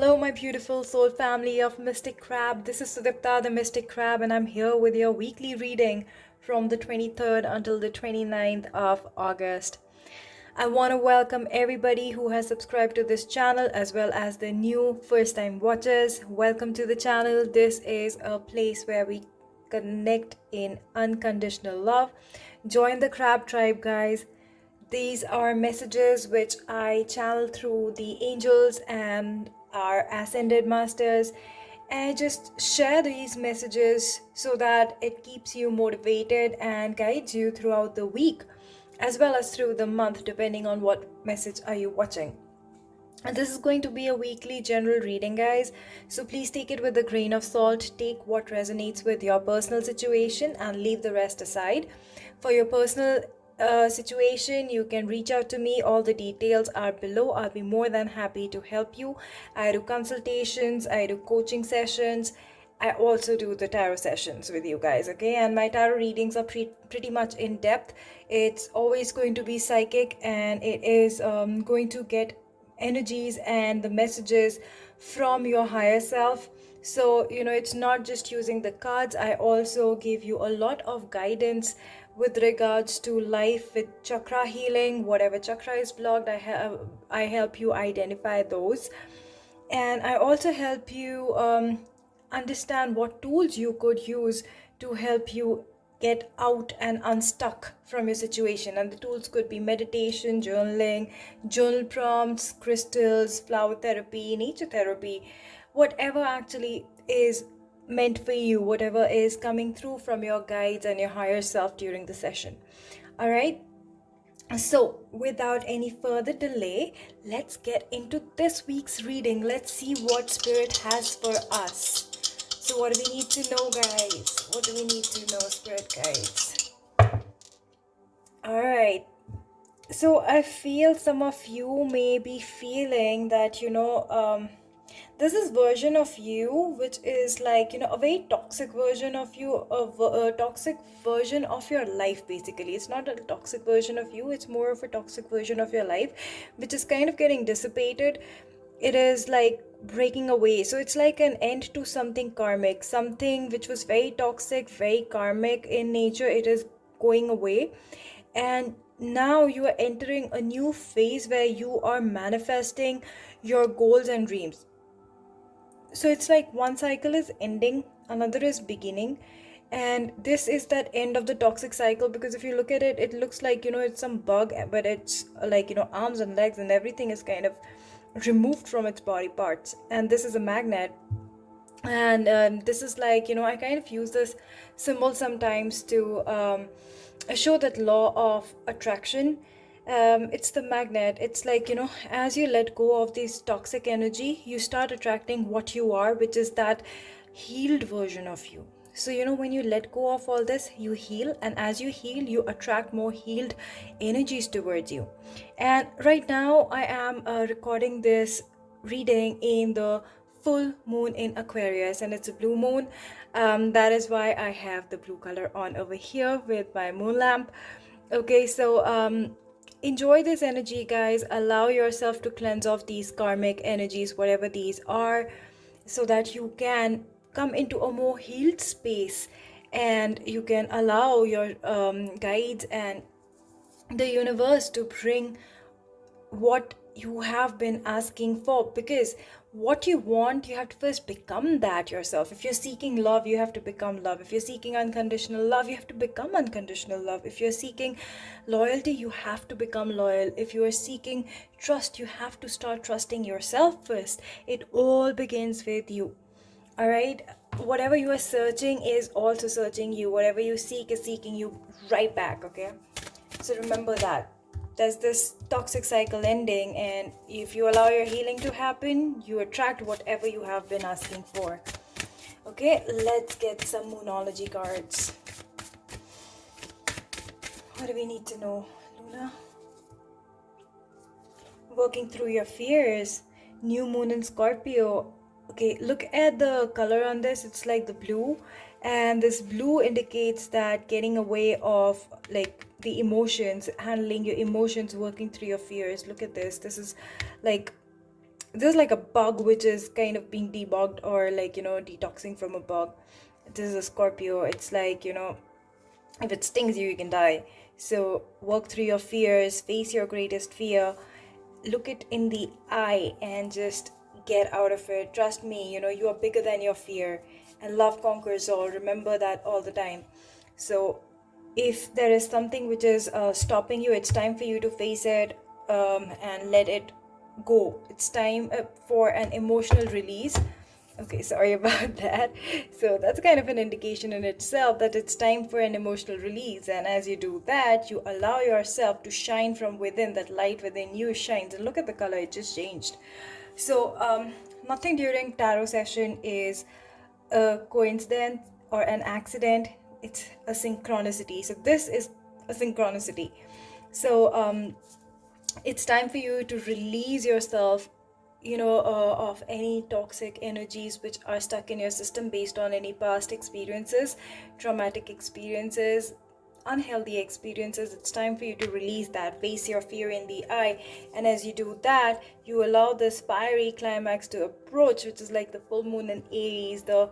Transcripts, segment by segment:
Hello, my beautiful soul family of Mystic Crab. This is Sudipta, the Mystic Crab, and I'm here with your weekly reading from the 23rd until the 29th of August. I want to welcome everybody who has subscribed to this channel as well as the new first time watchers. Welcome to the channel. This is a place where we connect in unconditional love. Join the Crab Tribe, guys. These are messages which I channel through the angels and our ascended masters. And I just share these messages so that it keeps you motivated and guides you throughout the week as well as through the month, depending on what message are you watching. And this is going to be a weekly general reading, guys. So please take it with a grain of salt. Take what resonates with your personal situation and leave the rest aside. For your personal situation, you can reach out to me. All the details are below. I'll be more than happy to help you. I do consultations, I do coaching sessions. I also do the tarot sessions with you guys, okay? And my tarot readings are pretty much in depth. It's always going to be psychic, and it is going to get energies and the messages from your higher self. So it's not just using the cards. I also give you a lot of guidance with regards to life, with chakra healing. Whatever chakra is blocked, I help you identify those, and I also help you understand what tools you could use to help you get out and unstuck from your situation. And the tools could be meditation, journaling, journal prompts, crystals, flower therapy, nature therapy, whatever actually is meant for you, whatever is coming through from your guides and your higher self during the session. All right. So without any further delay, let's get into this week's reading. Let's see what Spirit has for us. So what do we need to know, guys? What do we need to know, Spirit guides? All right. So I feel some of you may be feeling that, this is version of you which is like, a very toxic version of you, a toxic version of your life. Basically, it's not a toxic version of you, it's more of a toxic version of your life which is kind of getting dissipated. It is like breaking away. So it's like an end to something karmic, something which was very toxic, very karmic in nature. It is going away, and now you are entering a new phase where you are manifesting your goals and dreams. So it's like one cycle is ending, another is beginning, and this is that end of the toxic cycle. Because if you look at it, it looks like it's some bug, but it's like arms and legs and everything is kind of removed from its body parts, and this is a magnet. And this is like I kind of use this symbol sometimes to show that law of attraction. It's the magnet. It's like as you let go of this toxic energy, you start attracting what you are, which is that healed version of you. So when you let go of all this, you heal, and as you heal, you attract more healed energies towards you. And right now I am recording this reading in the full moon in Aquarius, and it's a blue moon. That is why I have the blue color on over here with my moon lamp. Okay, so enjoy this energy, guys. Allow yourself to cleanse off these karmic energies, whatever these are, so that you can come into a more healed space, and you can allow your guides and the universe to bring what you have been asking for. Because what you want, you have to first become that yourself. If you're seeking love, you have to become love. If you're seeking unconditional love, you have to become unconditional love. If you're seeking loyalty, you have to become loyal. If you are seeking trust, you have to start trusting yourself first. It all begins with you. All right, whatever you are searching is also searching you. Whatever you seek is seeking you right back. Okay, so remember that there's this toxic cycle ending, and if you allow your healing to happen, you attract whatever you have been asking for. Okay, let's get some moonology cards. What do we need to know, Luna? Working through your fears. New moon in Scorpio. Okay, look at the color on this. It's like the blue, and this blue indicates that getting away of like the emotions, handling your emotions, working through your fears. Look at this. This is like this is like a bug which is kind of being debugged, or like, detoxing from a bug. This is a Scorpio. It's like, if it stings you, you can die. So work through your fears, face your greatest fear, look it in the eye, and just get out of it. Trust me, you are bigger than your fear, and love conquers all. Remember that all the time. So if there is something which is stopping you, it's time for you to face it, and let it go. It's time for an emotional release. Okay, sorry about that. So that's kind of an indication in itself that it's time for an emotional release. And as you do that, you allow yourself to shine from within. That light within you shines. And look at the color, it just changed. So nothing during tarot session is a coincidence or an accident. It's a synchronicity. So this is a synchronicity. So it's time for you to release yourself, of any toxic energies which are stuck in your system based on any past experiences, traumatic experiences, unhealthy experiences. It's time for you to release that. Face your fear in the eye. And as you do that, you allow this fiery climax to approach, which is like the full moon in Aries, the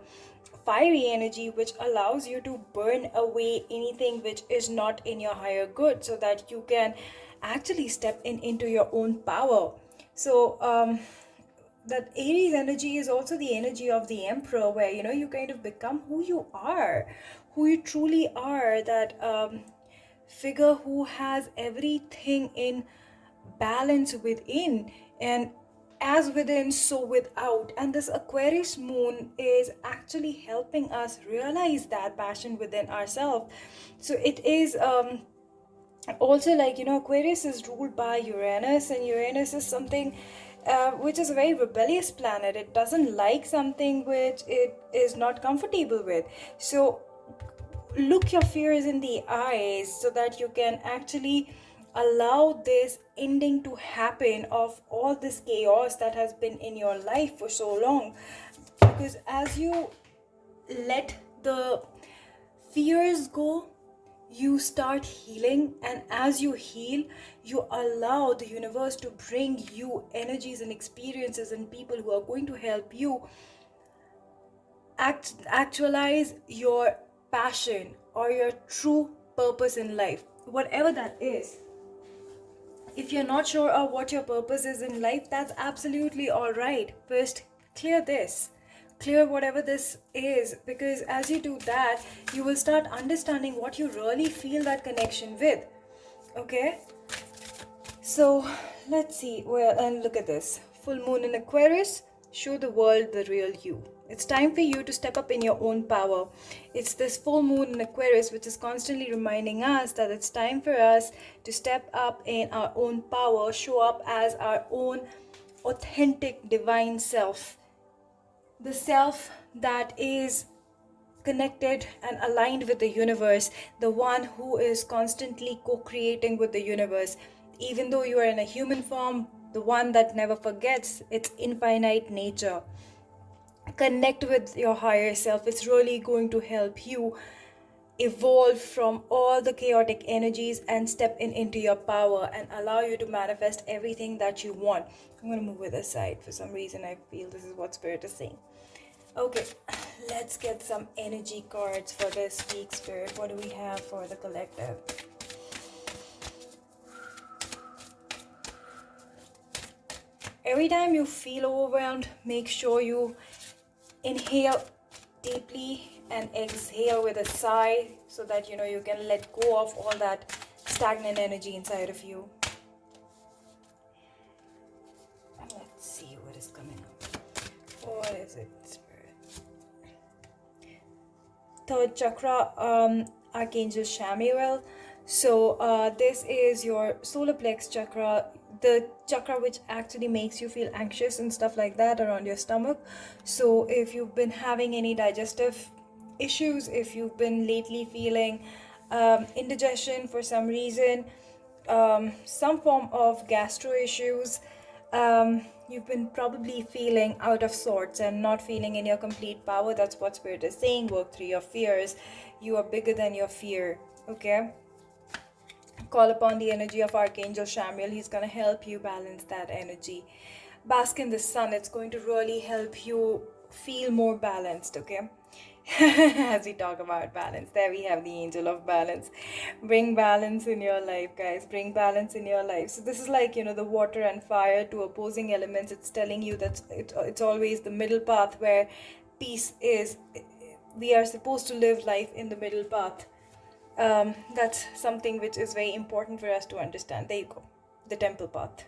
fiery energy which allows you to burn away anything which is not in your higher good, so that you can actually step into your own power. So that Aries energy is also the energy of the Emperor, where you kind of become who you are, who you truly are, that figure who has everything in balance within, and as within so without. And this Aquarius moon is actually helping us realize that passion within ourselves. So it is also, like, Aquarius is ruled by Uranus, and Uranus is something which is a very rebellious planet. It doesn't like something which it is not comfortable with. So look your fears in the eyes, so that you can actually allow this ending to happen of all this chaos that has been in your life for so long. Because as you let the fears go, you start healing, and as you heal, you allow the universe to bring you energies and experiences and people who are going to help you actualize your passion or your true purpose in life, whatever that is. If you're not sure of what your purpose is in life, that's absolutely all right. First, clear whatever this is, because as you do that, you will start understanding what you really feel that connection with. Okay, so let's see. Well, and look at this full moon in Aquarius. Show the world the real you. It's time for you to step up in your own power. It's this full moon in Aquarius which is constantly reminding us that it's time for us to step up in our own power, show up as our own authentic divine self, the self that is connected and aligned with the universe, the one who is constantly co-creating with the universe. Even though you are in a human form, the one that never forgets its infinite nature. Connect with your higher self. It's really going to help you evolve from all the chaotic energies and step into your power and allow you to manifest everything that you want. I'm going to move it aside. For some reason, I feel this is what Spirit is saying. Okay, let's get some energy cards for this week, Spirit. What do we have for the collective? Every time you feel overwhelmed, make sure you inhale deeply and exhale with a sigh, so that you can let go of all that stagnant energy inside of you. Let's see what is coming up. What is it, Spirit? Third chakra, Archangel Chamuel. So this is your solar plex chakra, the chakra which actually makes you feel anxious and stuff like that around your stomach. So if you've been having any digestive issues, if you've been lately feeling indigestion for some reason, some form of gastro issues, you've been probably feeling out of sorts and not feeling in your complete power. That's what Spirit is saying. Work through your fears. You are bigger than your fear. Okay, call upon the energy of Archangel Chamuel. He's going to help you balance that energy. bask in the sun. It's going to really help you feel more balanced, okay? As we talk about balance, there we have the angel of balance. Bring balance in your life, guys. Bring balance in your life. So this is like, the water and fire, two opposing elements. It's telling you that it's always the middle path where peace is. We are supposed to live life in the middle path. That's something which is very important for us to understand. There you go, the temple path.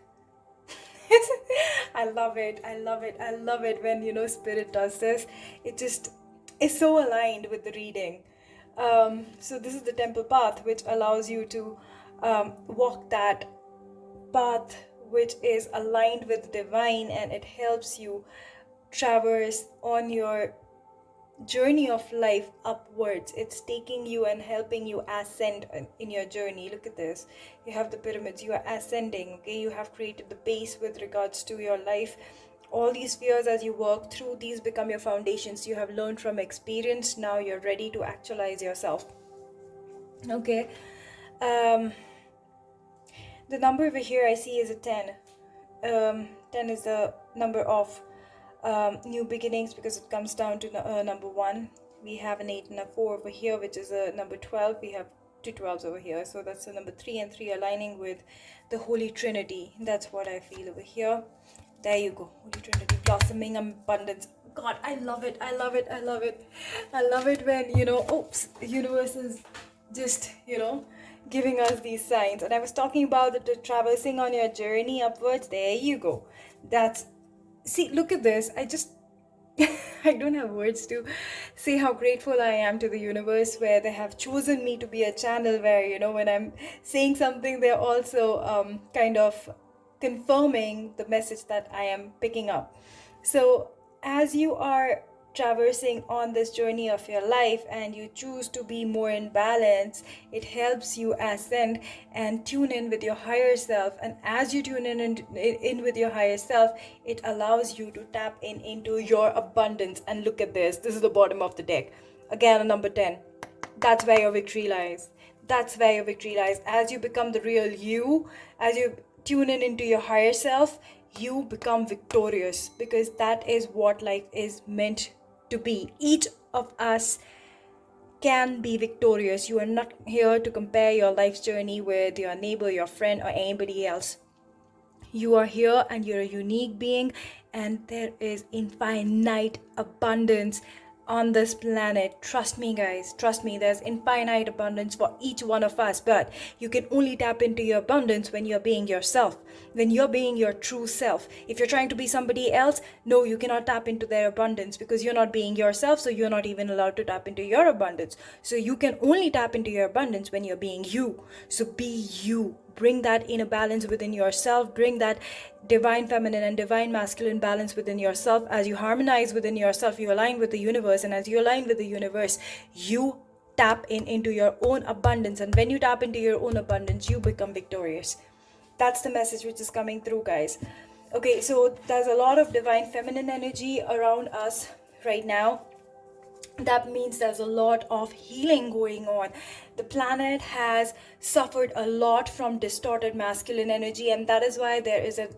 I love it. I love it. I love it when spirit does this. It just is so aligned with the reading. So this is the temple path, which allows you to walk that path which is aligned with divine, and it helps you traverse on your journey of life upwards. It's taking you and helping you ascend in your journey. Look at this. You have the pyramids. You are ascending, okay? You have created the base with regards to your life. All these fears, as you work through these, become your foundations. You have learned from experience. Now you're ready to actualize yourself, okay? The number over here I see is a 10. 10 is the number of new beginnings, because it comes down to number 1. We have an 8 and a 4 over here, which is a number 12. We have 2 12s over here, so that's the number 3, and 3 aligning with the Holy Trinity. That's what I feel over here. There you go, Holy Trinity, blossoming abundance. God, I love it. I love it. I love it. I love it when universe is just giving us these signs. And I was talking about the traversing on your journey upwards. There you go. See, look at this. I don't have words to say how grateful I am to the universe, where they have chosen me to be a channel where, when I'm saying something, they're also kind of confirming the message that I am picking up. So as you are traversing on this journey of your life and you choose to be more in balance, it helps you ascend and tune in with your higher self. And as you tune in with your higher self, it allows you to tap into your abundance. And look at this. This is the bottom of the deck. Again, a number 10. That's where your victory lies. That's where your victory lies. As you become the real you, as you tune into your higher self, you become victorious, because that is what life is meant to be. Each of us can be victorious. You are not here to compare your life's journey with your neighbor, your friend, or anybody else. You are here and you're a unique being, and there is infinite abundance on this planet. Trust me, guys, trust me, there's infinite abundance for each one of us. But you can only tap into your abundance when you're being yourself, when you're being your true self. If you're trying to be somebody else, no, you cannot tap into their abundance, because you're not being yourself, so you're not even allowed to tap into your abundance. So you can only tap into your abundance when you're being you. So be you. Bring that inner balance within yourself. Bring that divine feminine and divine masculine balance within yourself. As you harmonize within yourself, you align with the universe. And as you align with the universe, you tap into your own abundance. And when you tap into your own abundance, you become victorious. That's the message which is coming through, guys. Okay, so there's a lot of divine feminine energy around us right now. That means there's a lot of healing going on. The planet has suffered a lot from distorted masculine energy, and that is why there is an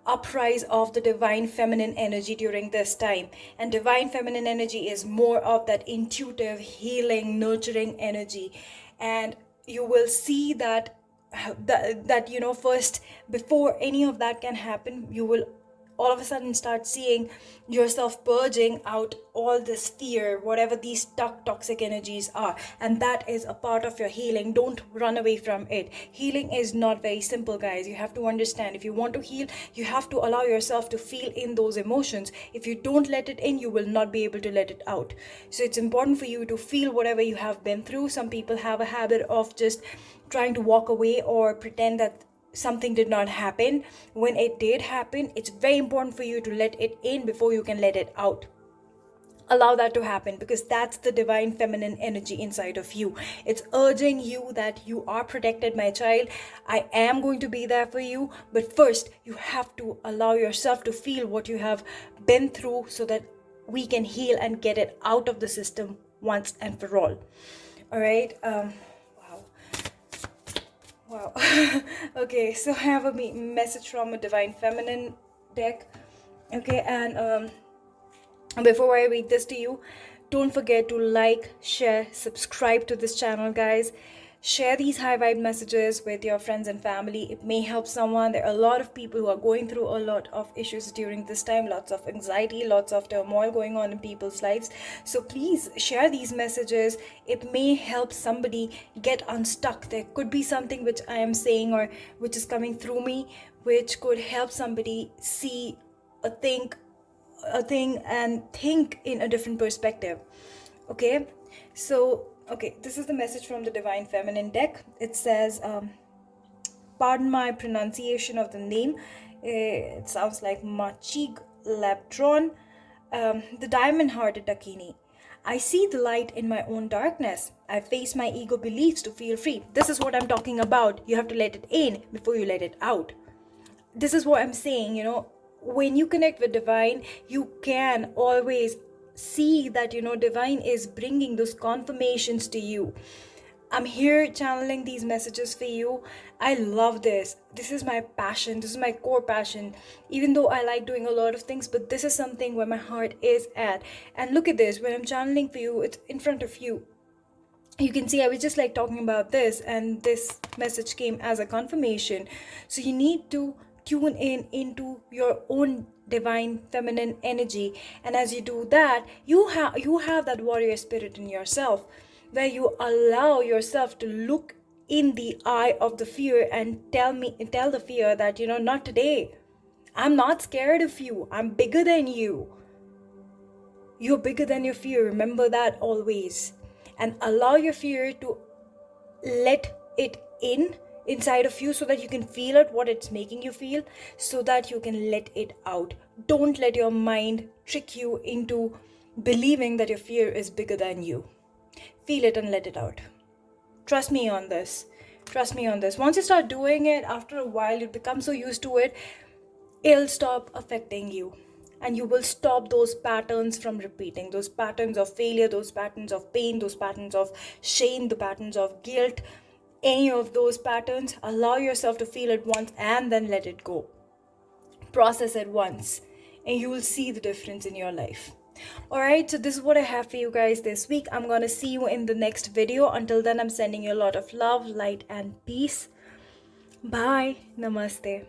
uprise of the divine feminine energy during this time. And divine feminine energy is more of that intuitive, healing, nurturing energy. And you will see that first, before any of that can happen, you will all of a sudden start seeing yourself purging out all this fear, whatever these toxic energies are. And that is a part of your healing. Don't run away from it. Healing is not very simple, guys. You have to understand, if you want to heal, you have to allow yourself to feel in those emotions. If you don't let it in, you will not be able to let it out. So it's important for you to feel whatever you have been through. Some people have a habit of just trying to walk away or pretend that something did not happen. When it did happen, it's very important for you to let it in before you can let it out. Allow that to happen, because that's the divine feminine energy inside of you. It's urging you that you are protected, my child. I am going to be there for you. But first, you have to allow yourself to feel what you have been through, so that we can heal and get it out of the system once and for all. All right. Wow. Okay, so I have a message from a divine feminine deck. Okay, and before I read this to you, don't forget to like, share, subscribe to this channel, guys. Share these high vibe messages with your friends and family. It may help someone. There are a lot of people who are going through a lot of issues during this time, lots of anxiety, lots of turmoil going on in people's lives. So please share these messages. It may help somebody get unstuck. There could be something which I am saying or which is coming through me, which could help somebody see a thing and think in a different perspective. Okay, so okay, this is the message from the Divine Feminine deck. It says, pardon my pronunciation of the name, it sounds like Machig Leptron, the diamond hearted Dakini. I see the light in my own darkness. I face my ego beliefs to feel free. This is what I'm talking about. You have to let it in before you let it out. This is what I'm saying, when you connect with divine, you can always see that, divine is bringing those confirmations to you. I'm here channeling these messages for you. I love this. This is my passion. This is my core passion. Even though I like doing a lot of things, but this is something where my heart is at. And look at this. When I'm channeling for you, it's in front of you. You can see I was just like talking about this, and this message came as a confirmation. So you need to tune in into your own divine feminine energy, and as you do that, you have that warrior spirit in yourself, where you allow yourself to look in the eye of the fear and tell the fear that, not today. I'm not scared of you. I'm bigger than you. You're bigger than your fear. Remember that always. And allow your fear to let it inside of you, so that you can feel it, what it's making you feel, so that you can let it out. Don't let your mind trick you into believing that your fear is bigger than you. Feel it and let it out. Trust me on this. Trust me on this. Once you start doing it, after a while, you become so used to it, it'll stop affecting you, and you will stop those patterns from repeating, those patterns of failure, those patterns of pain, those patterns of shame, the patterns of guilt. Any of those patterns, allow yourself to feel it once and then let it go. Process it once, and you will see the difference in your life. All right, so this is what I have for you guys this week. I'm gonna see you in the next video. Until then, I'm sending you a lot of love, light, and peace. Bye. Namaste.